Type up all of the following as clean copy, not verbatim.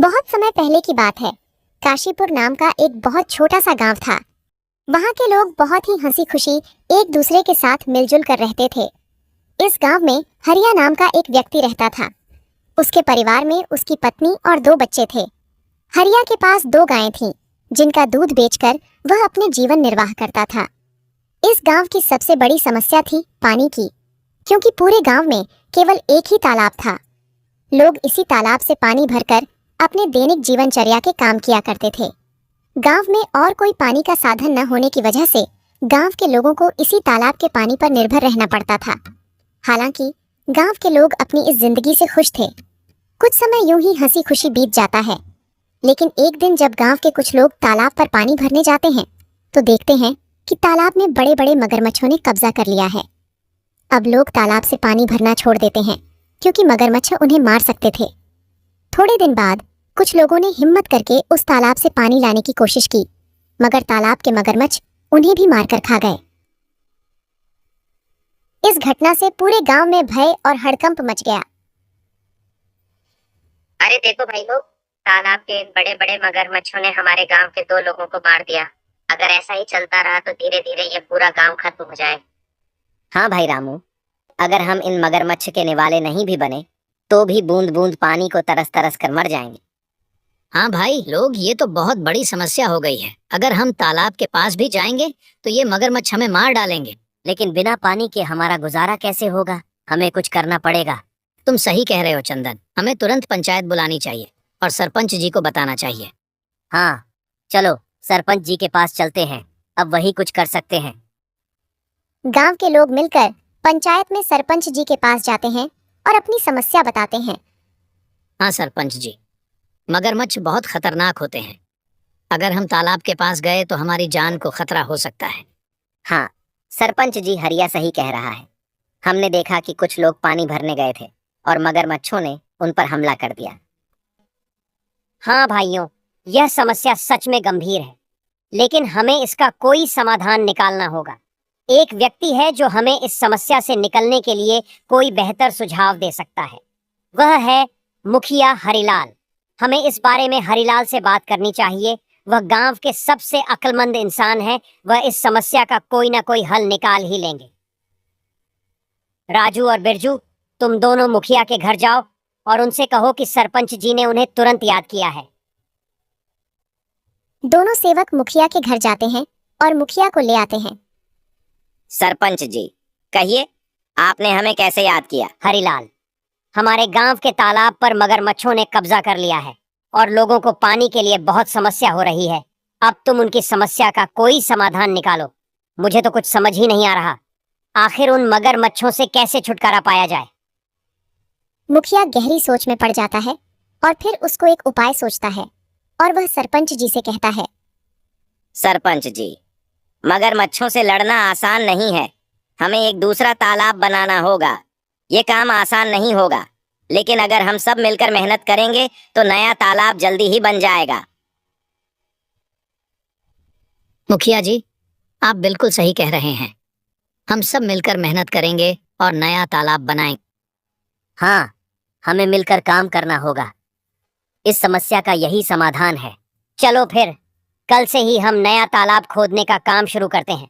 बहुत समय पहले की बात है। काशीपुर नाम का एक बहुत छोटा सा गांव था। वहां के लोग बहुत ही हंसी खुशी एक दूसरे के साथ मिलजुल कर रहते थे। इस गांव में हरिया नाम का एक व्यक्ति रहता था। उसके परिवार में उसकी पत्नी और 2 बच्चे थे। हरिया के पास 2 गायें थीं, जिनका दूध बेचकर वह अपने जीवन निर्वाह करता था। इस गांव की सबसे बड़ी समस्या थी पानी की, क्योंकि पूरे गांव में केवल एक ही तालाब था। लोग इसी तालाब से पानी भरकर अपने दैनिक जीवनचर्या के काम किया करते थे। गांव में और कोई पानी का साधन न होने की वजह से गांव के लोगों को इसी तालाब के पानी पर निर्भर रहना पड़ता था। हालांकि गांव के लोग अपनी इस जिंदगी से खुश थे। कुछ समय यूं ही हंसी खुशी बीत जाता है, लेकिन एक दिन जब गांव के कुछ लोग तालाब पर पानी भरने जाते हैं तो देखते हैं कि तालाब में बड़े बड़े मगरमच्छों ने कब्जा कर लिया है। अब लोग तालाब से पानी भरना छोड़ देते हैं, क्योंकि मगरमच्छ उन्हें मार सकते थे। थोड़े दिन बाद कुछ लोगों ने हिम्मत करके उस तालाब से पानी लाने की कोशिश की, मगर तालाब के मगरमच्छ उन्हें भी मारकर खा गए। इस घटना से पूरे गांव में भय और हड़कंप मच गया। अरे देखो भाई लोग, तालाब के इन बड़े बड़े मगरमच्छों ने हमारे गांव के 2 लोगों को मार दिया। अगर ऐसा ही चलता रहा तो धीरे धीरे ये पूरा गांव खत्म हो जाए। हाँ भाई रामू, अगर हम इन मगरमच्छ के निवाले नहीं भी बने तो भी बूंद बूंद पानी को तरस तरस कर मर जाएंगे। हाँ भाई लोग, ये तो बहुत बड़ी समस्या हो गई है। अगर हम तालाब के पास भी जाएंगे तो ये मगरमच्छ हमें मार डालेंगे। लेकिन बिना पानी के हमारा गुजारा कैसे होगा? हमें कुछ करना पड़ेगा। तुम सही कह रहे हो चंदन, हमें तुरंत पंचायत बुलानी चाहिए और सरपंच जी को बताना चाहिए। हाँ चलो सरपंच जी के पास चलते हैं, अब वही कुछ कर सकते हैं। गांव के लोग मिलकर पंचायत में सरपंच जी के पास जाते हैं और अपनी समस्या बताते हैं। हाँ सरपंच जी, मगरमच्छ बहुत खतरनाक होते हैं। अगर हम तालाब के पास गए तो हमारी जान को खतरा हो सकता है। हाँ सरपंच जी, हरिया सही कह रहा है। हमने देखा कि कुछ लोग पानी भरने गए थे और मगरमच्छों ने उन पर हमला कर दिया। हाँ भाइयों, यह समस्या सच में गंभीर है, लेकिन हमें इसका कोई समाधान निकालना होगा। एक व्यक्ति है जो हमें इस समस्या से निकलने के लिए कोई बेहतर सुझाव दे सकता है। वह है मुखिया हरिलाल। हमें इस बारे में हरिलाल से बात करनी चाहिए। वह गांव के सबसे अक्लमंद इंसान है। वह इस समस्या का कोई ना कोई हल निकाल ही लेंगे। राजू और बिरजू, तुम दोनों मुखिया के घर जाओ और उनसे कहो कि सरपंच जी ने उन्हें तुरंत याद किया है। दोनों सेवक मुखिया के घर जाते हैं और मुखिया को ले आते हैं। सरपंच जी, कहिए, आपने हमें कैसे याद किया? हरिलाल, हमारे गांव के तालाब पर मगरमच्छों ने कब्जा कर लिया है और लोगों को पानी के लिए बहुत समस्या हो रही है। अब तुम उनकी समस्या का कोई समाधान निकालो। मुझे तो कुछ समझ ही नहीं आ रहा, आखिर उन मगरमच्छों से कैसे छुटकारा पाया जाए। मुखिया गहरी सोच में पड़ जाता है और फिर उसको एक उपाय सोचता है और वह सरपंच जी से कहता है। सरपंच जी, मगरमच्छों से लड़ना आसान नहीं है। हमें एक दूसरा तालाब बनाना होगा। ये काम आसान नहीं होगा, लेकिन अगर हम सब मिलकर मेहनत करेंगे तो नया तालाब जल्दी ही बन जाएगा। मुखिया जी, आप बिल्कुल सही कह रहे हैं। हम सब मिलकर मेहनत करेंगे और नया तालाब बनाएंगे। हाँ, हमें मिलकर काम करना होगा। इस समस्या का यही समाधान है। चलो फिर कल से ही हम नया तालाब खोदने का काम शुरू करते हैं।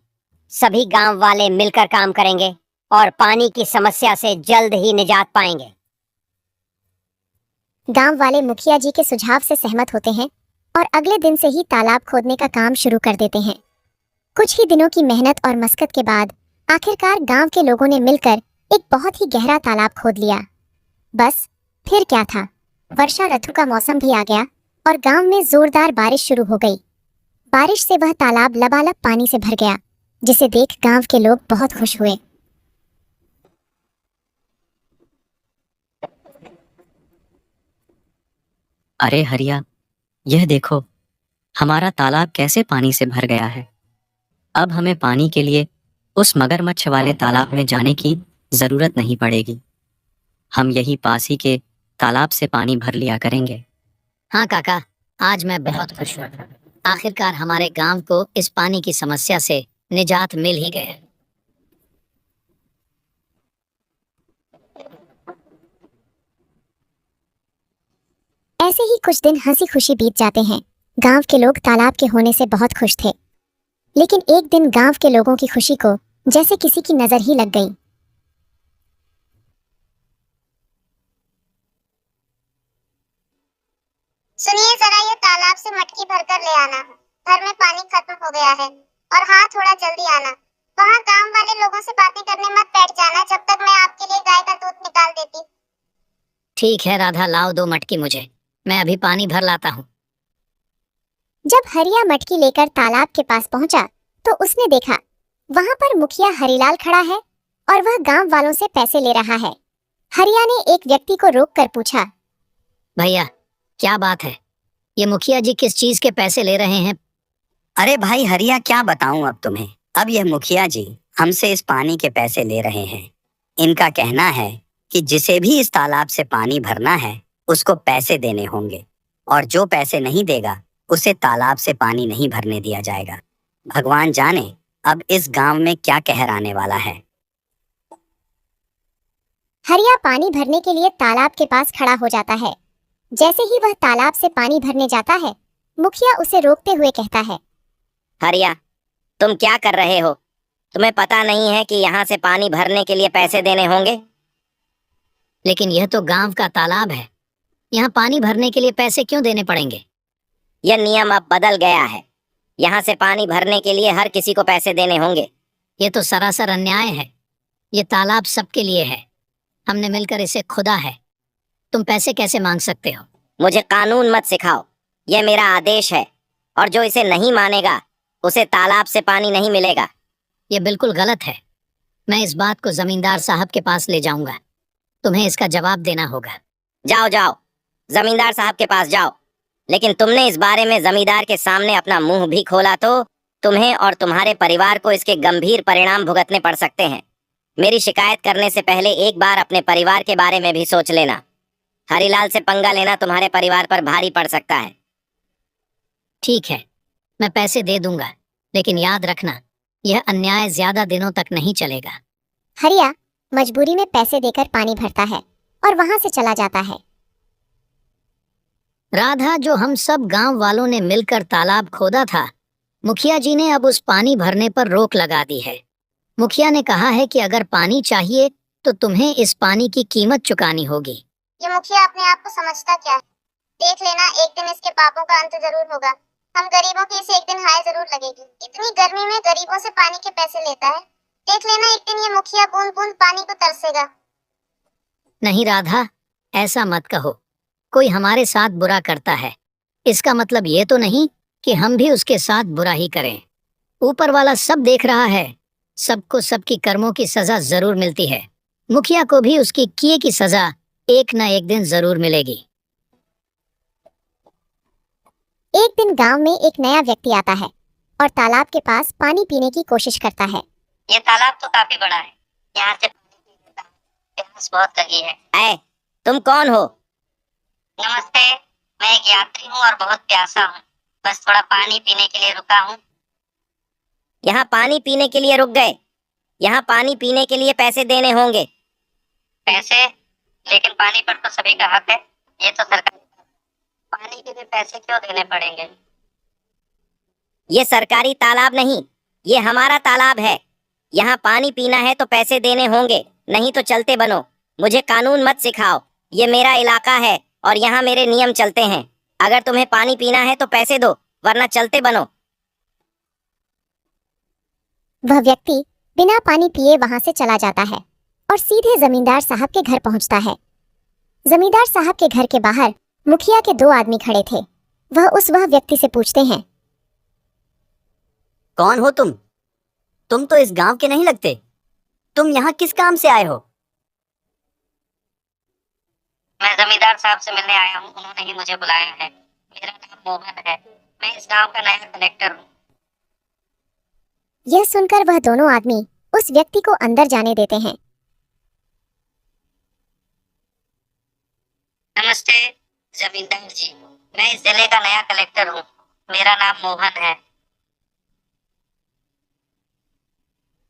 सभी गांव वाले मिलकर काम करेंगे और पानी की समस्या से जल्द ही निजात पाएंगे। गांव वाले मुखिया जी के सुझाव से सहमत होते हैं और अगले दिन से ही तालाब खोदने का काम शुरू कर देते हैं। कुछ ही दिनों की मेहनत और मशक्कत के बाद आखिरकार गांव के लोगों ने मिलकर एक बहुत ही गहरा तालाब खोद लिया। बस फिर क्या था, वर्षा ऋतु का मौसम भी आ गया और गांव में जोरदार बारिश शुरू हो गई। बारिश से वह तालाब लबालब पानी से भर गया, जिसे देख गांव के लोग बहुत खुश हुए। अरे हरिया, यह देखो, हमारा तालाब कैसे पानी से भर गया है। अब हमें पानी के लिए उस मगरमच्छ वाले तालाब में जाने की जरूरत नहीं पड़ेगी। हम यही पास ही के तालाब से पानी भर लिया करेंगे। हाँ काका, आज मैं बहुत खुश हूँ। आखिरकार हमारे गांव को इस पानी की समस्या से निजात मिल ही गया। ऐसे ही कुछ दिन हंसी खुशी बीत जाते हैं। गांव के लोग तालाब के होने से बहुत खुश थे, लेकिन एक दिन गांव के लोगों की खुशी को जैसे किसी की नजर ही लग गई। सुनिए जरा, ये तालाब से मटकी भरकर ले आना। घर में पानी खत्म हो गया है। और हाँ, थोड़ा जल्दी आना। वहाँ गांव वाले लोगों से बातें करने मत बैठ जाना जब तक मैं आपके लिए गाय का दूध निकाल देती। ठीक है राधा, लाओ 2 मटकी मुझे, मैं अभी पानी भर लाता हूँ। जब हरिया मटकी लेकर तालाब के पास पहुंचा तो उसने देखा वहां पर मुखिया हरिलाल खड़ा है और वह गांव वालों से पैसे ले रहा है। हरिया ने एक व्यक्ति को रोककर पूछा, भैया क्या बात है, ये मुखिया जी किस चीज के पैसे ले रहे हैं? अरे भाई हरिया, क्या बताऊं अब तुम्हें। अब यह मुखिया जी हमसे इस पानी के पैसे ले रहे हैं। इनका कहना है कि जिसे भी इस तालाब से पानी भरना है उसको पैसे देने होंगे, और जो पैसे नहीं देगा उसे तालाब से पानी नहीं भरने दिया जाएगा। भगवान जाने अब इस गांव में क्या कहर आने वाला है। हरिया पानी भरने के लिए तालाब के पास खड़ा हो जाता है। जैसे ही वह तालाब से पानी भरने जाता है, मुखिया उसे रोकते हुए कहता है, हरिया, तुम क्या कर रहे हो? तुम्हें पता नहीं है कि यहाँ से पानी भरने के लिए पैसे देने होंगे? लेकिन यह तो गांव का तालाब है, यहाँ पानी भरने के लिए पैसे क्यों देने पड़ेंगे? यह नियम अब बदल गया है। यहाँ से पानी भरने के लिए हर किसी को पैसे देने होंगे। ये तो सरासर अन्याय है। ये तालाब सबके लिए है, हमने मिलकर इसे खुदा है। तुम पैसे कैसे मांग सकते हो? मुझे कानून मत सिखाओ, यह मेरा आदेश है, और जो इसे नहीं मानेगा उसे तालाब से पानी नहीं मिलेगा। ये बिल्कुल गलत है। मैं इस बात को जमींदार साहब के पास ले जाऊंगा, तुम्हें इसका जवाब देना होगा। जाओ जाओ, जमींदार साहब के पास जाओ, लेकिन तुमने इस बारे में जमींदार के सामने अपना मुंह भी खोला तो तुम्हें और तुम्हारे परिवार को इसके गंभीर परिणाम भुगतने पड़ सकते हैं। मेरी शिकायत करने से पहले एक बार अपने परिवार के बारे में भी सोच लेना। हरिलाल से पंगा लेना तुम्हारे परिवार पर भारी पड़ सकता है। ठीक है, मैं पैसे दे दूंगा, लेकिन याद रखना यह अन्याय ज्यादा दिनों तक नहीं चलेगा। हरिया मजबूरी में पैसे देकर पानी भरता है और वहां से चला जाता है। राधा, जो हम सब गांव वालों ने मिलकर तालाब खोदा था, मुखिया जी ने अब उस पानी भरने पर रोक लगा दी है। मुखिया ने कहा है कि अगर पानी चाहिए तो तुम्हें इस पानी की कीमत चुकानी होगी। ये मुखिया अपने आप को समझता क्या है? देख लेना, एक दिन इसके पापों का अंत जरूर होगा। हम गरीबों की इसे एक दिन हाय जरूर लगेगी। इतनी गर्मी में गरीबों से पानी के पैसे लेता है। देख लेना, एक दिन ये मुखिया बूंद बूंद पानी को तरसेगा। नहीं राधा, ऐसा मत कहो। कोई हमारे साथ बुरा करता है, इसका मतलब ये तो नहीं कि हम भी उसके साथ बुरा ही करें। ऊपर वाला सब देख रहा है, सबको सबकी कर्मों की सजा जरूर मिलती है। मुखिया को भी उसकी किए की सजा एक न एक दिन जरूर मिलेगी। एक दिन गांव में एक नया व्यक्ति आता है और तालाब के पास पानी पीने की कोशिश करता है। ये तालाब तो काफी बड़ा है, यहाँ से प्यास बहुत लगी है। ऐ, तुम कौन हो? नमस्ते, मैं एक यात्री हूँ और बहुत प्यासा हूँ। बस थोड़ा पानी पीने के लिए रुका हूँ। यहाँ पानी पीने के लिए रुक गए? यहाँ पानी पीने के लिए पैसे देने होंगे। पैसे? लेकिन पानी पर तो सभी का हक है। ये तो सरकार, पानी के लिए पैसे क्यों देने पड़ेंगे? ये सरकारी तालाब नहीं, ये हमारा तालाब है। यहाँ पानी पीना है तो पैसे देने होंगे, नहीं तो चलते बनो। मुझे कानून मत सिखाओ, ये मेरा इलाका है और यहाँ मेरे नियम चलते हैं। अगर तुम्हें पानी पीना है तो पैसे दो, वरना चलते बनो। वह व्यक्ति बिना पानी पिए वहां से चला जाता है और सीधे जमींदार साहब के घर पहुंचता है। जमींदार साहब के घर के बाहर मुखिया के 2 आदमी खड़े थे। वह व्यक्ति से पूछते हैं, कौन हो तुम? तुम तो इस गांव के नहीं लगते। तुम यहाँ किस काम से आए हो? मैं जमींदार साहब से मिलने आया हूँ, उन्होंने ही मुझे बुलाया है। मेरा नाम मोहन है, मैं इस गांव का नया कलेक्टर हूँ। यह सुनकर वह दोनों आदमी उस व्यक्ति को अंदर जाने देते हैं। नमस्ते जमींदार जी, मैं इस जिले का नया कलेक्टर हूँ। मेरा नाम मोहन है।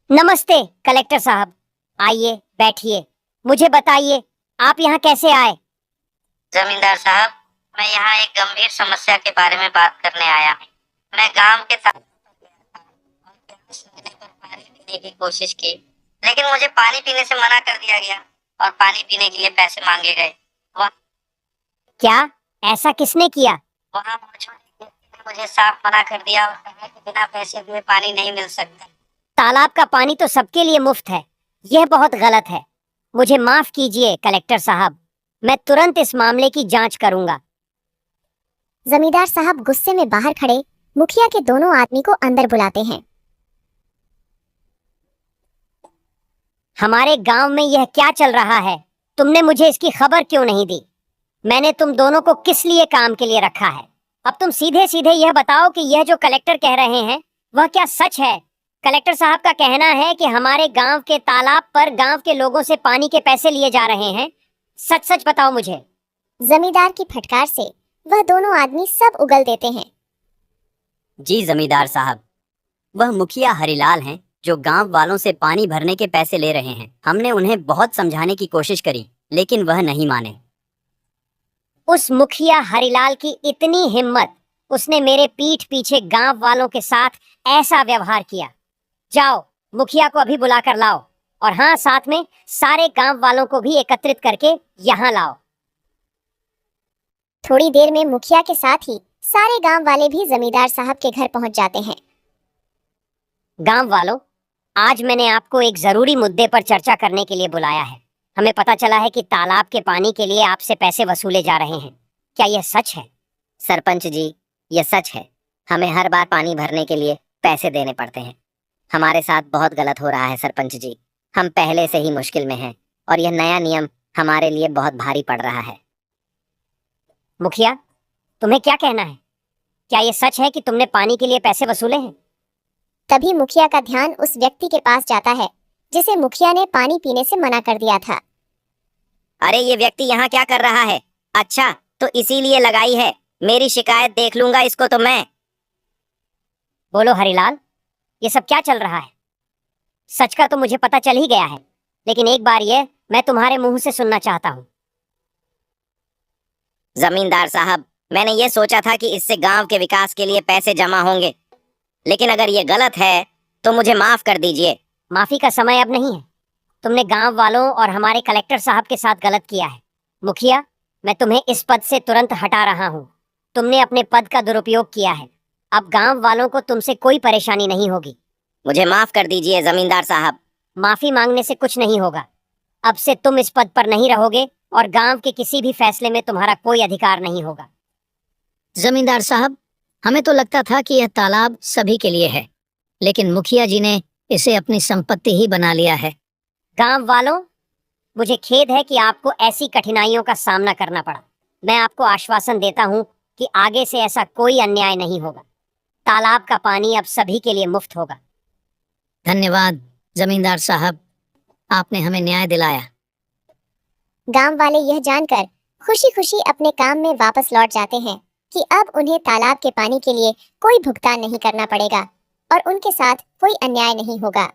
नमस्ते कलेक्टर साहब, आइए बैठिए। मुझे बताइए आप यहाँ कैसे आए? जमींदार साहब, मैं यहाँ एक गंभीर समस्या के बारे में बात करने आया हूँ। मैं गांव के पानी पीने की कोशिश की, लेकिन मुझे पानी पीने से मना कर दिया गया और पानी पीने के लिए पैसे मांगे गए। क्या? ऐसा किसने किया? वहाँ मौजूद एक व्यक्ति ने मुझे साफ मना कर दिया और कहा कि बिना पैसे दिए पानी नहीं मिल सकता। तालाब का पानी तो सबके लिए मुफ्त है। यह बहुत गलत है। मुझे माफ कीजिए कलेक्टर साहब, मैं तुरंत इस मामले की जांच करूंगा। जमींदार साहब गुस्से में बाहर खड़े मुखिया के दोनों आदमी को अंदर बुलाते हैं। हमारे गांव में यह क्या चल रहा है? तुमने मुझे इसकी खबर क्यों नहीं दी? मैंने तुम दोनों को किस लिए काम के लिए रखा है? अब तुम सीधे सीधे यह बताओ कि यह जो कलेक्टर कह रहे हैं वह क्या सच है? कलेक्टर साहब का कहना है कि हमारे गांव के तालाब पर गांव के लोगों से पानी के पैसे लिए जा रहे हैं। सच सच बताओ मुझे। जमींदार की फटकार से वह दोनों आदमी सब उगल देते हैं। जी जमींदार साहब, वह मुखिया हरिलाल हैं जो गांव वालों से पानी भरने के पैसे ले रहे हैं। हमने उन्हें बहुत समझाने की कोशिश करी, लेकिन वह नहीं माने। उस मुखिया हरिलाल की इतनी हिम्मत, उसने मेरे पीठ पीछे गांव वालों के साथ ऐसा व्यवहार किया। जाओ, मुखिया को अभी बुला कर लाओ, और हाँ, साथ में सारे गांव वालों को भी एकत्रित करके यहाँ लाओ। थोड़ी देर में मुखिया के साथ ही सारे गांव वाले भी जमींदार साहब के घर पहुंच जाते हैं। गांव वालों, आज मैंने आपको एक जरूरी मुद्दे पर चर्चा करने के लिए बुलाया है। हमें पता चला है कि तालाब के पानी के लिए आपसे पैसे वसूले जा रहे हैं। क्या यह सच है? सरपंच जी, यह सच है। हमें हर बार पानी भरने के लिए पैसे देने पड़ते हैं। हमारे साथ बहुत गलत हो रहा है सरपंच जी। हम पहले से ही मुश्किल में हैं और यह नया नियम हमारे लिए बहुत भारी पड़ रहा है। मुखिया, तुम्हें क्या कहना है? क्या यह सच है कि तुमने पानी के लिए पैसे वसूले हैं? तभी मुखिया का ध्यान उस व्यक्ति के पास जाता है जिसे मुखिया ने पानी पीने से मना कर दिया था। अरे ये व्यक्ति यहाँ क्या कर रहा है? अच्छा, तो इसीलिए लगाई है। मेरी शिकायत देख लूंगा इसको तो मैं। बोलो हरिलाल, ये सब क्या चल रहा है? सच का तो मुझे पता चल ही गया है, लेकिन एक बार ये मैं तुम्हारे मुंह से सुनना चाहता हूँ। जमींदार साहब, मैंने ये सोचा था कि इससे गांव के विकास के लिए पैसे जमा होंगे, लेकिन अगर ये गलत है तो मुझे माफ कर दीजिए। माफी का समय अब नहीं है। तुमने गांव वालों और हमारे कलेक्टर साहब के साथ गलत किया है। मुखिया, मैं तुम्हें इस पद से तुरंत हटा रहा हूँ। तुमने अपने पद का दुरुपयोग किया है। अब गांव वालों को तुमसे कोई परेशानी नहीं होगी। मुझे माफ कर दीजिए जमींदार साहब। माफी मांगने से कुछ नहीं होगा। अब से तुम इस पद पर नहीं रहोगे और गांव के किसी भी फैसले में तुम्हारा कोई अधिकार नहीं होगा। जमींदार साहब, हमें तो लगता था कि यह तालाब सभी के लिए है, लेकिन मुखिया जी ने इसे अपनी संपत्ति ही बना लिया है। गांव वालों, मुझे खेद है कि आपको ऐसी कठिनाइयों का सामना करना पड़ा। मैं आपको आश्वासन देता हूं कि आगे से ऐसा कोई अन्याय नहीं होगा। तालाब का पानी अब सभी के लिए मुफ्त होगा। धन्यवाद जमींदार साहब, आपने हमें न्याय दिलाया। गांव वाले यह जानकर खुशी खुशी अपने काम में वापस लौट जाते हैं कि अब उन्हें तालाब के पानी के लिए कोई भुगतान नहीं करना पड़ेगा और उनके साथ कोई अन्याय नहीं होगा।